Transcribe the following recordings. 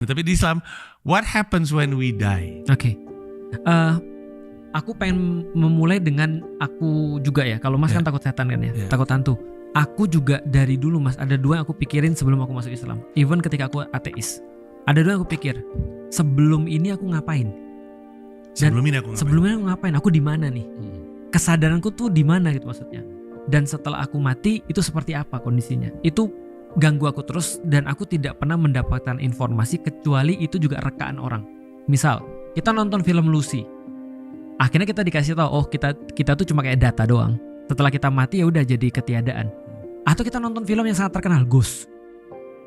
Tapi di Islam, what happens when we die? Oke. Aku pengen memulai dengan aku juga ya. Kalau Mas kan takut setan kan ya, takut hantu. Aku juga dari dulu Mas, ada dua yang aku pikirin sebelum aku masuk Islam. Even ketika aku ateis, ada dua yang aku pikir. Sebelum ini aku ngapain? Sebelum ini aku ngapain? Aku di mana nih? Kesadaranku tuh di mana gitu maksudnya. Dan setelah aku mati itu seperti apa kondisinya? Itu ganggu aku terus dan aku tidak pernah mendapatkan informasi kecuali itu juga rekaan orang. Misal kita nonton film Lucy, akhirnya kita dikasih tahu oh kita tuh cuma kayak data doang. Setelah kita mati ya udah jadi ketiadaan. Atau kita nonton film yang sangat terkenal Ghost.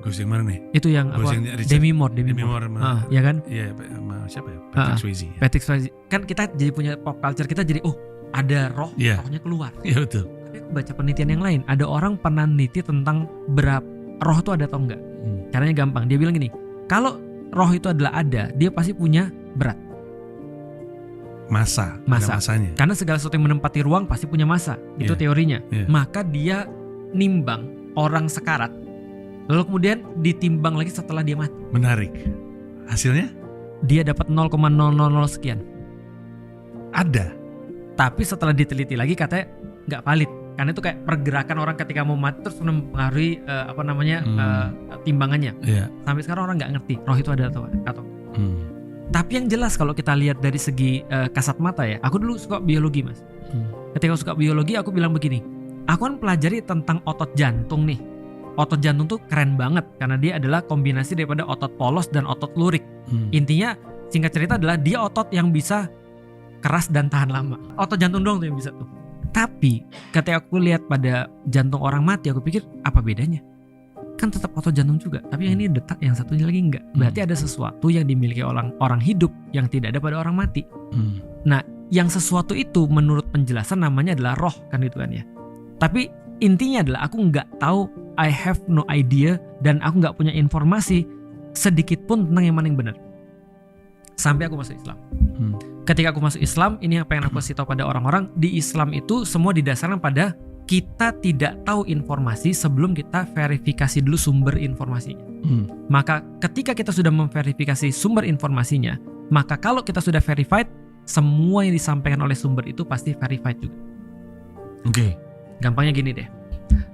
Ghost yang mana nih? Itu yang Demi Moore. Ya kan? Iya, siapa ya? Patrick Swayze. Kan kita jadi punya pop culture, kita jadi ada rohnya keluar. Iya betul. Tapi aku baca penelitian yang lain, ada orang pernah neliti tentang berapa roh itu ada atau enggak. Caranya gampang, dia bilang gini, kalau roh itu adalah ada, dia pasti punya berat. Masanya. Karena segala sesuatu yang menempati ruang pasti punya massa. Itu teorinya. Maka dia nimbang orang sekarat, lalu kemudian ditimbang lagi setelah dia mati. Menarik. Hasilnya? Dia dapat 0,000 sekian. Ada. Tapi setelah diteliti lagi katanya nggak valid. Karena itu kayak pergerakan orang ketika mau mati terus mempengaruhi timbangannya. Sampai sekarang orang nggak ngerti roh itu ada atau. Tapi yang jelas kalau kita lihat dari segi kasat mata ya, aku dulu suka biologi Mas. Ketika suka biologi aku bilang begini, aku kan pelajari tentang otot jantung nih. Otot jantung tuh keren banget karena dia adalah kombinasi daripada otot polos dan otot lurik. Intinya singkat cerita adalah dia otot yang bisa keras dan tahan lama. Otot jantung doang tuh yang bisa tuh. Tapi ketika aku lihat pada jantung orang mati, aku pikir apa bedanya? Kan tetap otot jantung juga, tapi yang ini detak, yang satunya lagi enggak. Berarti ada sesuatu yang dimiliki orang hidup yang tidak ada pada orang mati. Nah, yang sesuatu itu menurut penjelasan namanya adalah roh kan itu kan ya. Tapi intinya adalah aku nggak tahu, I have no idea, dan aku nggak punya informasi sedikit pun tentang yang mana yang benar. Sampai aku masuk Islam. Ketika aku masuk Islam, ini apa yang aku kasih tahu pada orang-orang, di Islam itu semua didasarkan pada kita tidak tahu informasi sebelum kita verifikasi dulu sumber informasinya. Maka ketika kita sudah memverifikasi sumber informasinya, maka kalau kita sudah verified, semua yang disampaikan oleh sumber itu pasti verified juga. Gampangnya gini deh.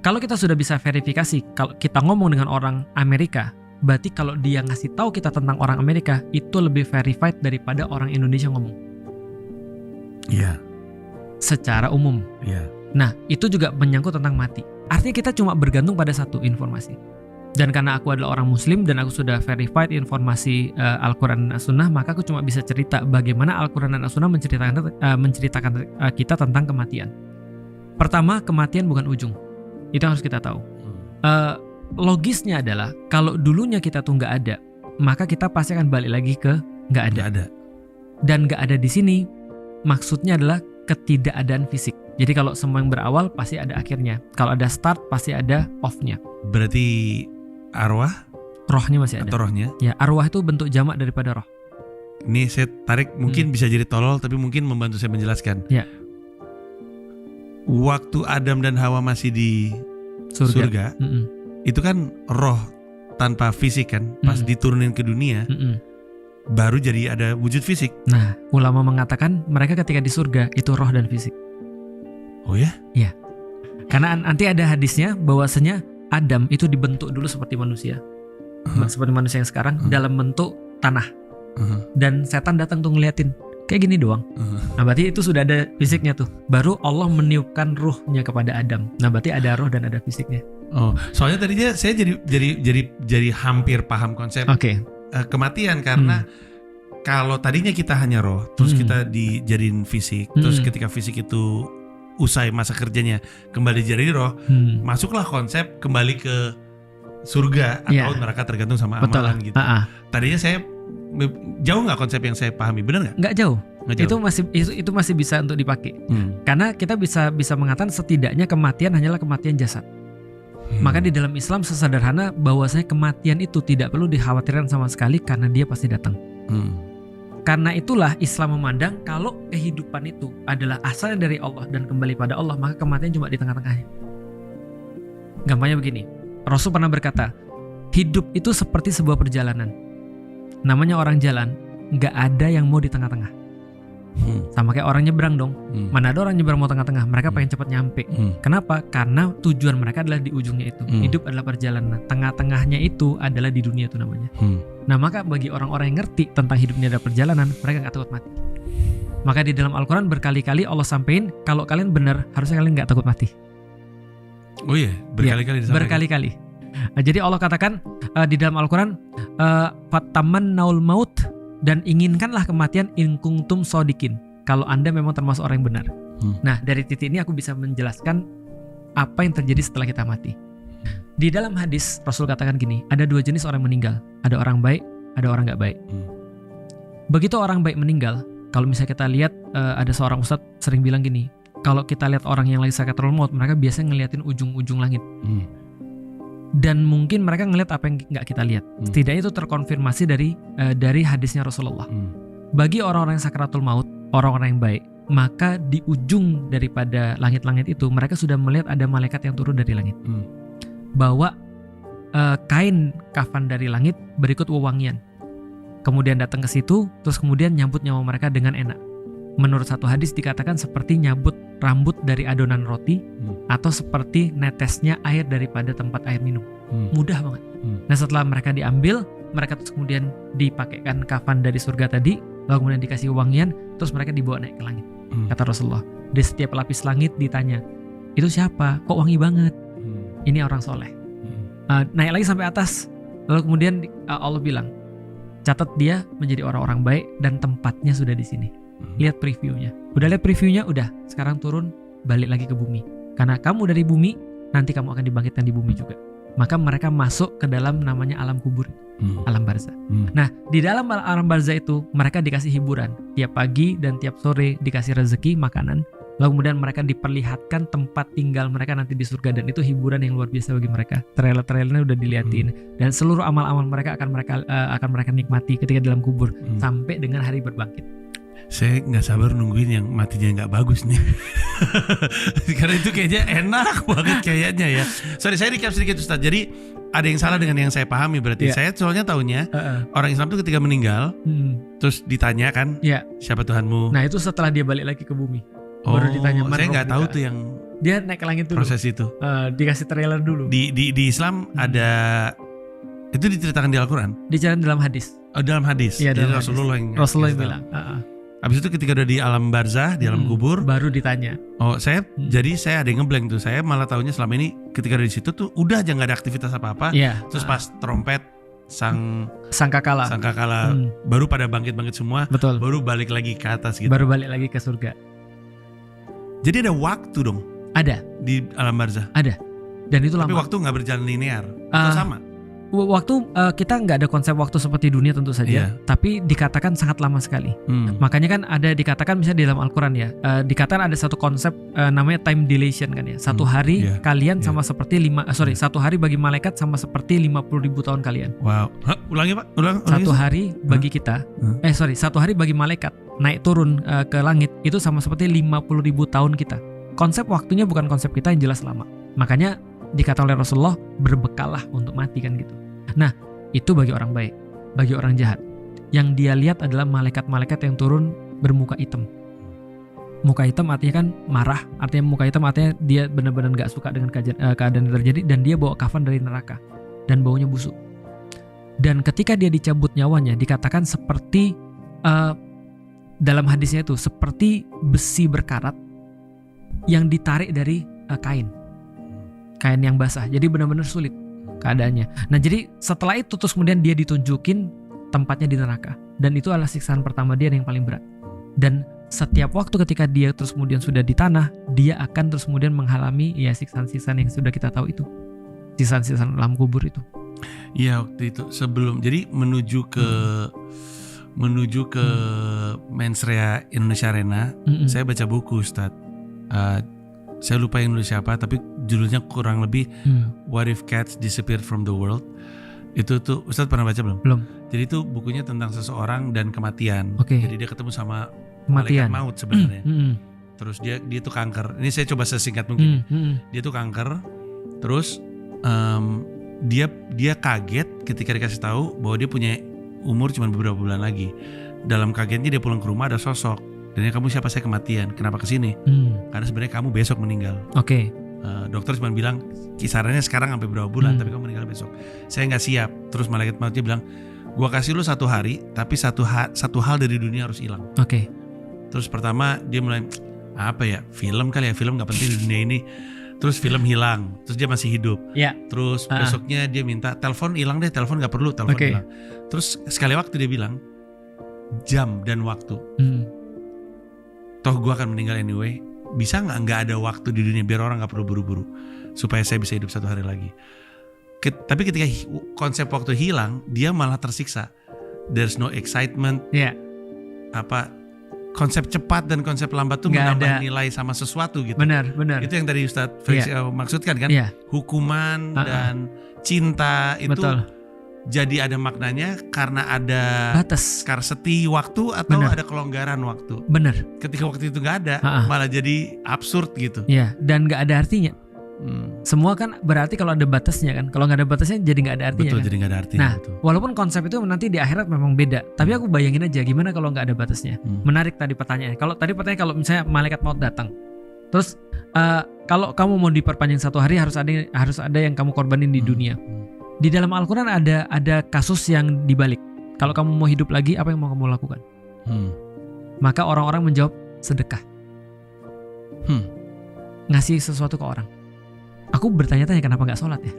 Kalau kita sudah bisa verifikasi, kalau kita ngomong dengan orang Amerika, berarti kalau dia ngasih tahu kita tentang orang Amerika, itu lebih verified daripada orang Indonesia ngomong. Iya. Secara umum. Iya. Nah, itu juga menyangkut tentang mati. Artinya kita cuma bergantung pada satu informasi. Dan karena aku adalah orang Muslim dan aku sudah verified informasi Al-Quran dan As-Sunnah, maka aku cuma bisa cerita bagaimana Al-Quran dan As-Sunnah menceritakan kita tentang kematian. Pertama, kematian bukan ujung. Itu yang harus kita tahu. Logisnya adalah kalau dulunya kita tuh nggak ada, maka kita pasti akan balik lagi ke nggak ada. Dan nggak ada di sini maksudnya adalah ketidakadaan fisik. Jadi kalau semua yang berawal pasti ada akhirnya. Kalau ada start pasti ada off-nya. Berarti arwah? Rohnya masih ada. Atau rohnya? Ya, arwah itu bentuk jamak daripada roh. Ini saya tarik mungkin bisa jadi tolol, tapi mungkin membantu saya menjelaskan. Ya. Waktu Adam dan Hawa masih di surga itu kan roh tanpa fisik kan. Pas diturunin ke dunia baru jadi ada wujud fisik. Nah, ulama mengatakan mereka ketika di surga itu roh dan fisik. Oh ya? Iya. Karena nanti ada hadisnya bahwasanya Adam itu dibentuk dulu seperti manusia. Seperti manusia yang sekarang dalam bentuk tanah. Dan setan datang tuh ngeliatin kayak gini doang. Nah, berarti itu sudah ada fisiknya tuh. Baru Allah meniupkan ruhnya kepada Adam. Nah, berarti ada roh dan ada fisiknya. Oh, soalnya tadinya saya jadi hampir paham konsep kematian karena kalau tadinya kita hanya roh, terus kita dijadiin fisik, terus ketika fisik itu usai masa kerjanya kembali jadi roh, masuklah konsep kembali ke surga atau neraka tergantung sama amalan gitu. Tadinya saya jauh nggak konsep yang saya pahami, benar nggak? Nggak jauh. Itu masih bisa untuk dipakai. Karena kita bisa mengatakan setidaknya kematian hanyalah kematian jasad. Maka di dalam Islam sesederhana bahwasanya kematian itu tidak perlu dikhawatirkan sama sekali karena dia pasti datang. Karena itulah Islam memandang kalau kehidupan itu adalah asalnya dari Allah dan kembali pada Allah, maka kematian cuma di tengah-tengahnya. Gampangnya begini, Rasul pernah berkata, hidup itu seperti sebuah perjalanan. namanya orang jalan, nggak ada yang mau di tengah-tengah. Sama kayak orang nyebrang dong. Mana ada orang nyebrang mau tengah-tengah, mereka pengen cepat nyampe. Kenapa? Karena tujuan mereka adalah di ujungnya itu. Hidup adalah perjalanan. Tengah-tengahnya itu adalah di dunia itu namanya. Nah maka bagi orang-orang yang ngerti tentang hidup ini adalah perjalanan, mereka gak takut mati. Maka di dalam Al-Quran berkali-kali Allah sampein, kalau kalian benar harusnya kalian gak takut mati. Oh iya, berkali-kali disampaikan. Berkali-kali. Jadi Allah katakan di dalam Al-Quran, fatamannawul maut, dan inginkanlah kematian in kuntum shodiqin, kalau Anda memang termasuk orang yang benar. Nah dari titik ini aku bisa menjelaskan apa yang terjadi setelah kita mati. Di dalam hadis Rasul katakan gini, ada 2 jenis orang meninggal, ada orang baik, ada orang gak baik. Begitu orang baik meninggal, kalau misalnya kita lihat ada seorang ustadz sering bilang gini, kalau kita lihat orang yang lagi sakaratul maut, mereka biasanya ngeliatin ujung-ujung langit. Dan mungkin mereka ngeliat apa yang nggak kita lihat. Setidaknya itu terkonfirmasi dari hadisnya Rasulullah. Bagi orang-orang yang sakaratul maut, orang-orang yang baik, maka di ujung daripada langit-langit itu mereka sudah melihat ada malaikat yang turun dari langit, bawa kain kafan dari langit berikut wewangian. Kemudian datang ke situ, terus kemudian nyambut nyawa mereka dengan enak. Menurut satu hadis dikatakan seperti nyambut rambut dari adonan roti, atau seperti netesnya air daripada tempat air minum. Mudah banget. Nah setelah mereka diambil, mereka terus kemudian dipakaikan kafan dari surga tadi, lalu kemudian dikasih wangian, terus mereka dibawa naik ke langit. Kata Rasulullah, di setiap lapis langit ditanya, itu siapa? Kok wangi banget? Ini orang soleh. Naik lagi sampai atas, lalu kemudian Allah bilang, catat dia menjadi orang-orang baik dan tempatnya sudah di sini. Lihat previewnya. Udah lihat previewnya, udah. Sekarang turun, balik lagi ke bumi. Karena kamu dari bumi, nanti kamu akan dibangkitkan di bumi juga. Maka mereka masuk ke dalam namanya alam kubur, alam barzah. Nah, di dalam alam barzah itu mereka dikasih hiburan. Tiap pagi dan tiap sore dikasih rezeki, makanan. Lalu kemudian mereka diperlihatkan tempat tinggal mereka nanti di surga, dan itu hiburan yang luar biasa bagi mereka. Trailer-trailernya udah diliatin, dan seluruh amal-amal mereka akan mereka nikmati ketika dalam kubur sampai dengan hari berbangkit. Saya nggak sabar nungguin yang matinya nggak bagus nih. Karena itu kayaknya enak banget kayaknya ya. Sorry, saya recap sedikit Ustadz. Jadi ada yang salah dengan yang saya pahami berarti. Saya soalnya taunya orang Islam itu ketika meninggal, terus ditanya kan, siapa Tuhanmu? Nah itu setelah dia balik lagi ke bumi. Baru ditanya. Saya nggak tahu tuh yang dia naik ke langit dulu. Proses itu. Dikasih trailer dulu. Di Islam ada, itu diceritakan di Al-Quran. Diceritakan dalam hadis. Oh dalam hadis. Iya, dalam Rasulullah hadis. Rasulullah yang bilang. Habis itu ketika udah di alam barzah, di alam kubur, baru ditanya. Oh, jadi saya ada yang ngeblank tuh. Saya malah tahunya selama ini ketika dari situ tuh udah aja nggak ada aktivitas apa-apa. Terus pas trompet sangkakala baru pada bangkit semua. Betul. Baru balik lagi ke atas gitu. Baru balik lagi ke surga. Jadi ada waktu dong. Ada. Di alam barzah. Ada. Dan itu lama. Tapi waktu nggak berjalan linear. Itu sama. Waktu kita nggak ada konsep waktu seperti dunia tentu saja, tapi dikatakan sangat lama sekali. Makanya kan ada dikatakan misalnya di dalam Al-Quran ya, dikatakan ada satu konsep namanya time dilation kan ya. Satu hari kalian sama seperti satu hari bagi malaikat sama seperti 50.000 tahun kalian. Wow. Ulangi Pak. Satu hari bagi kita, satu hari bagi malaikat naik turun ke langit itu sama seperti 50.000 tahun kita. Konsep waktunya bukan konsep kita yang jelas lama. Makanya dikata oleh Rasulullah, berbekallah untuk mati kan gitu. Nah itu bagi orang baik. Bagi orang jahat, yang dia lihat adalah malaikat-malaikat yang turun bermuka hitam. Muka hitam artinya kan marah, artinya muka hitam artinya dia benar-benar gak suka dengan keadaan yang terjadi, dan dia bawa kafan dari neraka dan baunya busuk. Dan ketika dia dicabut nyawanya, dikatakan seperti dalam hadisnya itu seperti besi berkarat yang ditarik dari kain yang basah, jadi benar-benar sulit keadaannya. Nah jadi setelah itu terus kemudian dia ditunjukin tempatnya di neraka, dan itu adalah siksaan pertama dia yang paling berat. Dan setiap waktu ketika dia terus kemudian sudah di tanah, dia akan terus kemudian mengalami ya siksaan-siksaan yang sudah kita tahu itu, siksaan-siksaan alam kubur itu. Iya waktu itu sebelum jadi menuju ke Mensrea Indonesia Arena, saya baca buku Ustadz. Saya lupa yang nulis siapa, tapi judulnya kurang lebih What If Cats Disappeared from the World. Itu tuh Ustadz pernah baca belum? Belum. Jadi itu bukunya tentang seseorang dan kematian. Jadi dia ketemu sama malaikat maut sebenarnya. Terus dia tuh kanker. Ini saya coba sesingkat mungkin. Dia tuh kanker. Terus dia kaget ketika dikasih tahu bahwa dia punya umur cuma beberapa bulan lagi. Dalam kagetnya dia pulang ke rumah, ada sosok. Dan kamu siapa? Saya kematian. Kenapa kesini? Karena sebenarnya kamu besok meninggal. Oke. Dokter cuma bilang kisarannya sekarang sampai berapa bulan, tapi kamu meninggal besok. Saya nggak siap. Terus malaikat mautnya bilang, gua kasih lu 1 hari, tapi satu hal dari dunia harus hilang. Oke. Terus pertama dia mulai apa ya, film kali ya, film nggak penting di dunia ini. Terus film hilang, terus dia masih hidup. Ya. Terus besoknya dia minta telepon hilang deh, telepon nggak perlu, telepon hilang. Terus sekali waktu dia bilang jam dan waktu. Toh gue akan meninggal anyway. Bisa nggak ada waktu di dunia biar orang nggak perlu buru-buru supaya saya bisa hidup 1 hari lagi. Tapi ketika konsep waktu hilang, dia malah tersiksa. There's no excitement. Ya. Konsep cepat dan konsep lambat tuh menambah nilai sama sesuatu gitu. Benar. Itu yang tadi Ustadz Felix maksudkan kan? Hukuman dan cinta itu jadi ada maknanya karena ada batas, scarcity waktu atau ada kelonggaran waktu. Benar. Ketika waktu itu nggak ada, malah jadi absurd gitu. Iya, dan nggak ada artinya. Semua kan berarti kalau ada batasnya kan. Kalau nggak ada batasnya jadi nggak ada artinya. Betul, kan? Jadi nggak ada artinya. Nah, walaupun konsep itu nanti di akhirat memang beda. Tapi aku bayangin aja gimana kalau nggak ada batasnya. Menarik tadi pertanyaannya. Kalau misalnya malaikat maut datang, terus kalau kamu mau diperpanjang 1 hari harus ada yang kamu korbanin di dunia. Di dalam Al-Quran ada kasus yang dibalik. Kalau kamu mau hidup lagi, apa yang mau kamu lakukan? Maka orang-orang menjawab sedekah. Ngasih sesuatu ke orang. Aku bertanya-tanya kenapa gak sholat ya?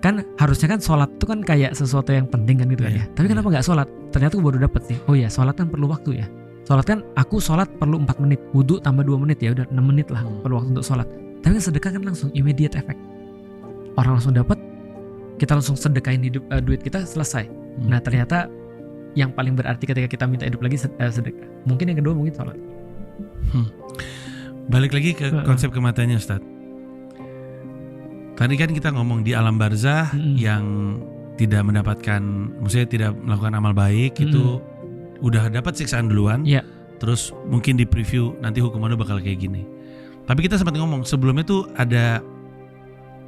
Kan harusnya kan sholat itu kan kayak sesuatu yang penting kan gitu kan ya. Tapi kenapa gak sholat? Ternyata aku baru dapet nih. Oh ya, sholat kan perlu waktu ya. Sholat kan aku sholat perlu 4 menit. Wudhu tambah 2 menit ya udah 6 menit lah perlu waktu untuk sholat. Tapi kan sedekah kan langsung immediate effect. Orang langsung dapat, kita langsung sedekahin duit kita, selesai. Nah ternyata yang paling berarti ketika kita minta hidup lagi sedekah. Mungkin yang kedua mungkin sholat. Balik lagi ke konsep kematiannya Ustadz. Tadi kan kita ngomong di alam barzah yang tidak mendapatkan, maksudnya tidak melakukan amal baik itu udah dapat siksaan duluan. Terus mungkin di preview nanti hukumannya bakal kayak gini. Tapi kita sempat ngomong sebelumnya tuh ada,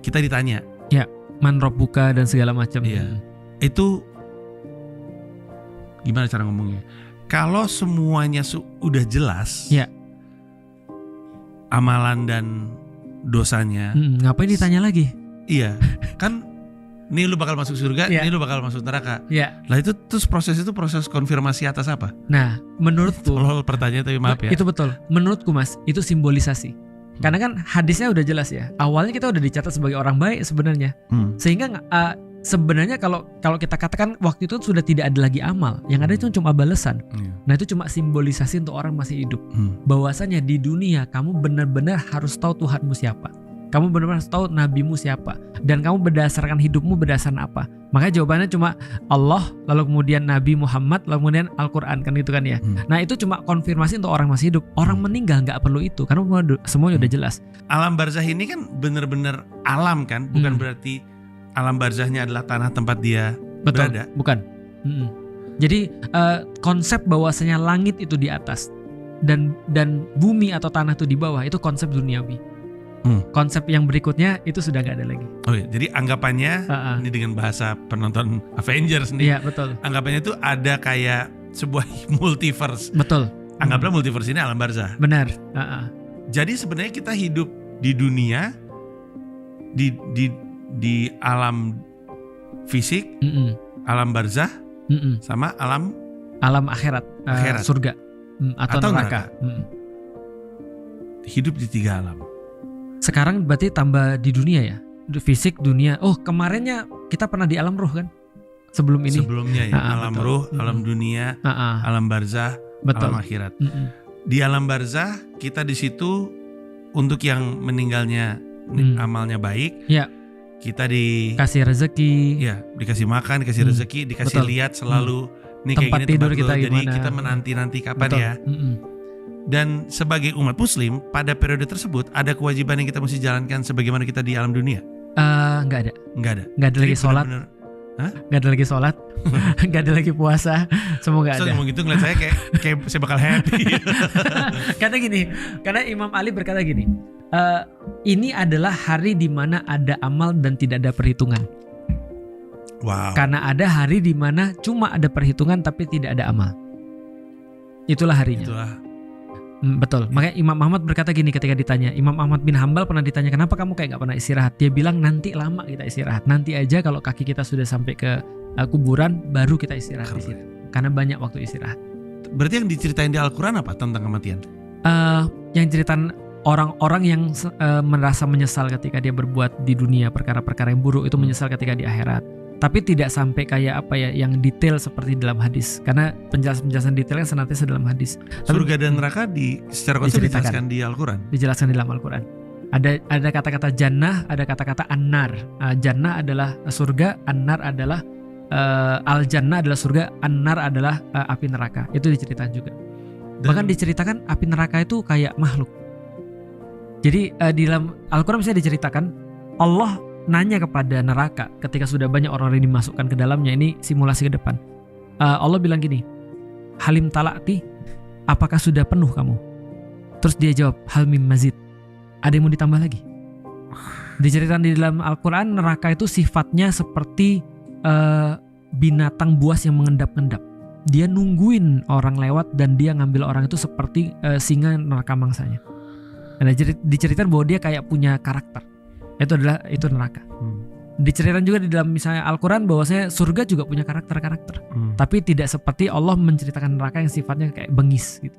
kita ditanya man rabbuka dan segala macam. Itu gimana cara ngomongnya? Kalau semuanya udah jelas, amalan dan dosanya, ngapain ditanya lagi? Iya, kan ini lu bakal masuk surga, ini lu bakal masuk neraka. Lah itu terus proses konfirmasi atas apa? Nah, menurutku pertanyaan tapi maaf ya. Itu betul. Menurutku Mas, itu simbolisasi. Karena kan hadisnya udah jelas ya. Awalnya kita udah dicatat sebagai orang baik sebenarnya. Sehingga sebenarnya kalau kita katakan waktu itu sudah tidak ada lagi amal, yang ada itu cuma balasan. Nah itu cuma simbolisasi untuk orang masih hidup. Bahwasanya di dunia kamu benar-benar harus tahu Tuhanmu siapa. Kamu benar-benar harus tahu nabimu siapa. Dan kamu berdasarkan hidupmu berdasarkan apa. Maka jawabannya cuma Allah, lalu kemudian Nabi Muhammad, lalu kemudian Al-Quran kan itu kan ya. Nah itu cuma konfirmasi untuk orang masih hidup. Orang meninggal gak perlu itu, karena semuanya udah jelas. Alam barzah ini kan benar-benar alam kan. Bukan berarti alam barzahnya adalah tanah tempat dia berada. Bukan. Jadi konsep bahwasanya langit itu di atas dan bumi atau tanah itu di bawah, itu konsep duniawi. Konsep yang berikutnya itu sudah gak ada lagi. Oh iya, jadi anggapannya ini dengan bahasa penonton Avengers nih. Iya betul. Anggapannya itu ada kayak sebuah multiverse. Betul. Anggaplah multiverse ini alam barzah. Benar. Jadi sebenarnya kita hidup di dunia di alam fisik, alam barzah, sama alam akhirat. Surga atau neraka. Hidup di 3 alam. Sekarang berarti tambah di dunia ya, fisik, dunia. Oh kemarinnya kita pernah di alam ruh kan? Sebelumnya ya, alam ruh, alam dunia, alam barzah, alam akhirat. Di alam barzah kita di situ untuk yang meninggalnya amalnya baik. Kita dikasih rezeki, dikasih makan, dikasih rezeki, dikasih lihat selalu nih tempat kayak gini tidur tempat kita lo. Jadi gimana. kita menanti kapan ya. Dan sebagai umat muslim pada periode tersebut ada kewajiban yang kita mesti jalankan sebagaimana kita di alam dunia. Nggak ada Jadi lagi sholat, nggak ada lagi sholat, nggak ada lagi puasa, semua nggak ada. Ngomong gitu ngeliat saya kayak saya bakal happy. Karena Imam Ali berkata gini, ini adalah hari di mana ada amal dan tidak ada perhitungan. Wow. Karena ada hari di mana cuma ada perhitungan tapi tidak ada amal. Itulah harinya. Betul. Makanya Imam Ahmad berkata gini ketika ditanya. Imam Ahmad bin Hambal pernah ditanya, kenapa kamu kayak gak pernah istirahat? Dia bilang, nanti lama kita istirahat. Nanti aja kalau kaki kita sudah sampai ke kuburan, baru kita istirahat di situ. Karena banyak waktu istirahat. Berarti yang diceritain di Al-Quran apa tentang kematian? Yang ceritain orang-orang yang merasa menyesal ketika dia berbuat di dunia perkara-perkara yang buruk, itu menyesal ketika di akhirat. Tapi tidak sampai kayak apa ya, yang detail seperti dalam hadis. Karena penjelasan detailnya senantiasa dalam hadis. Surga dan neraka secara konsep dijelaskan di Al-Quran. Dijelaskan di dalam Al-Quran. Ada kata-kata jannah, ada kata-kata an-nar. Jannah adalah surga, an-nar adalah al-jannah adalah surga, an-nar adalah api neraka. Itu diceritakan juga. Bahkan diceritakan api neraka itu kayak makhluk. Jadi di dalam Al-Quran bisa diceritakan Allah nanya kepada neraka ketika sudah banyak orang yang dimasukkan ke dalamnya. Ini simulasi ke depan. Allah bilang gini, Halim talakti, apakah sudah penuh kamu? Terus dia jawab, hal mim mazid, ada yang mau ditambah lagi? Diceritakan di dalam Al-Quran, neraka itu sifatnya seperti binatang buas yang mengendap-endap. Dia nungguin orang lewat dan dia ngambil orang itu seperti singa neraka mangsanya. Nah, diceritakan bahwa dia kayak punya karakter. Itu neraka. Diceritakan juga di dalam misalnya Al-Quran bahwasanya surga juga punya karakter-karakter. Tapi tidak seperti Allah menceritakan neraka yang sifatnya kayak bengis gitu.